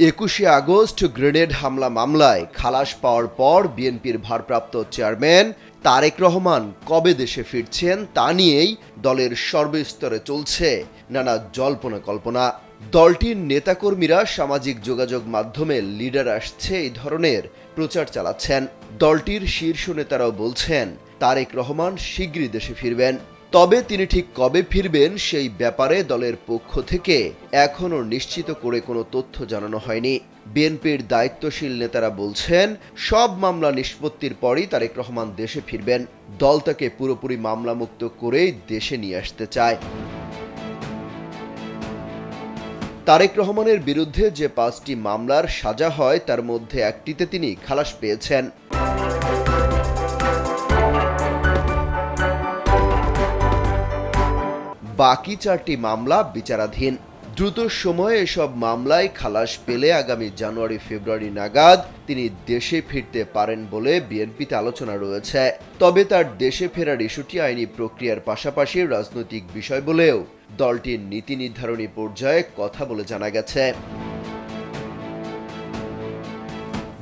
২১শে August grenade হামলা মামলায় খালাস পাওয়ার পর বিএনপির ভারপ্রাপ্ত চেয়ারম্যান তারেক রহমান কবে দেশে ফিরছেন তা নিয়েই দলের সর্বস্তরে চলছে নানা জল্পনা কল্পনা। দলটির নেতাকর্মীরা সামাজিক যোগাযোগ মাধ্যমে লিডার আসছে এই ধরনের প্রচার চালাচ্ছেন। দলটির শীর্ষ নেতারাও বলছেন তারেক রহমান শিগগিরই দেশে ফিরবেন। তবে তিনি ঠিক কবে ফিরবেন সেই ব্যাপারে দলের পক্ষ থেকে এখনও নিশ্চিত করে কোনো তথ্য জানানো হয়নি। বিএনপির দায়িত্বশীল নেতারা বলছেন সব মামলা নিষ্পত্তির পরই তারেক রহমান দেশে ফিরবেন। দল তাকে পুরোপুরি মামলামুক্ত করেই দেশে নিয়ে আসতে চায়। তারেক রহমানের বিরুদ্ধে যে ৫টি মামলার সাজা হয় তার মধ্যে একটিতে তিনি খালাস পেয়েছেন। বাকি 4টি মামলা বিচারাধীন। দ্রুত সময়ে এসব মামলায় খালাস পেলে আগামী জানুয়ারি-ফেব্রুয়ারি নাগাদ তিনি দেশে ফিরতে পারেন বলে বিএনপিতে আলোচনা রয়েছে। তবে তার দেশে ফেরার ইস্যুটি আইনি প্রক্রিয়ার পাশাপাশি রাজনৈতিক বিষয় বলেও দলটির নীতি নির্ধারণী পর্যায়ে কথা বলে জানা গেছে।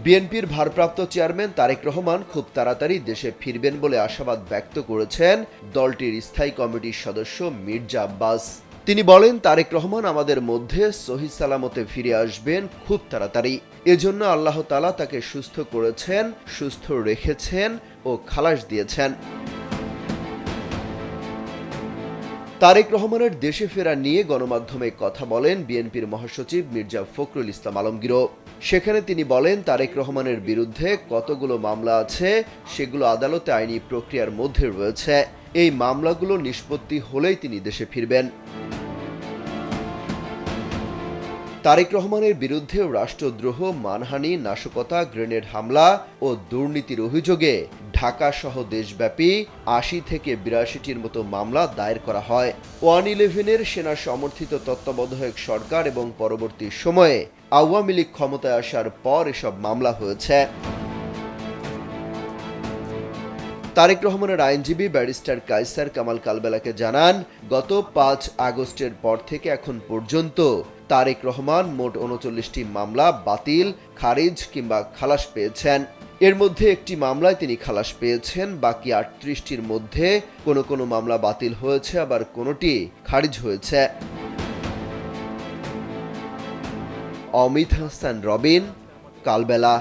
বিএনপির ভারপ্রাপ্ত চেয়ারম্যান তারেক রহমান খুব তাড়াতাড়ি দেশে ফিরবেন বলে আশাবাদ ব্যক্ত করেছেন দলটির স্থায়ী কমিটির সদস্য মির্জা আব্বাস। তিনি বলেন, তারেক রহমান আমাদের মধ্যে সহি সালামতে ফিরে আসবেন খুব তাড়াতাড়ি। এজন্য আল্লাহ তাআলা তাকে সুস্থ করেছেন, সুস্থ রেখেছেন ও খালাস দিয়েছেন। তারেক রহমানের দেশে ফেরা নিয়ে গণমাধ্যমে কথা বলেন বিএনপির মহাসচিব মির্জা ফখরুল ইসলাম আলমগীরও। সেখানে তিনি বলেন, তারেক রহমানের বিরুদ্ধে কতগুলো মামলা আছে সেগুলো আদালতে আইনি প্রক্রিয়ার মধ্যে রয়েছে। এই মামলাগুলো নিষ্পত্তি হলেই তিনি দেশে ফিরবেন। তারেক রহমানের বিরুদ্ধে রাষ্ট্রদ্রোহ, মানহানি, নাশকতা, গ্রেনেড হামলা ও দুর্নীতির অভিযোগে ঢাকা সহ দেশব্যাপী ৮০ থেকে ৮২টির মতো মামলা দায়ের করা হয়। 111-এর সেনা সমর্থিত তত্ত্বাবধায়ক সরকার এবং পরবর্তী সময়ে আওয়ামী লীগ ক্ষমতায় আসার পর এসব মামলা হয়েছে। তারেক রহমানের আইনজীবী ব্যারিস্টার কায়সার কামাল কালবেলাকে জানান, গত ৫ আগস্টের পর থেকে এখন পর্যন্ত তারেক রহমান মোট ৩৯টি মামলা বাতিল, খারিজ কিংবা খালাস পেয়েছেন। এর মধ্যে একটি মামলায় তিনি খালাস পেয়েছেন। বাকি ৩৮টির মধ্যে কোনো মামলা বাতিল হয়েছে, আবার কোনোটি খারিজ হয়েছে। অমিত হাসান রবিন, কালবেলা।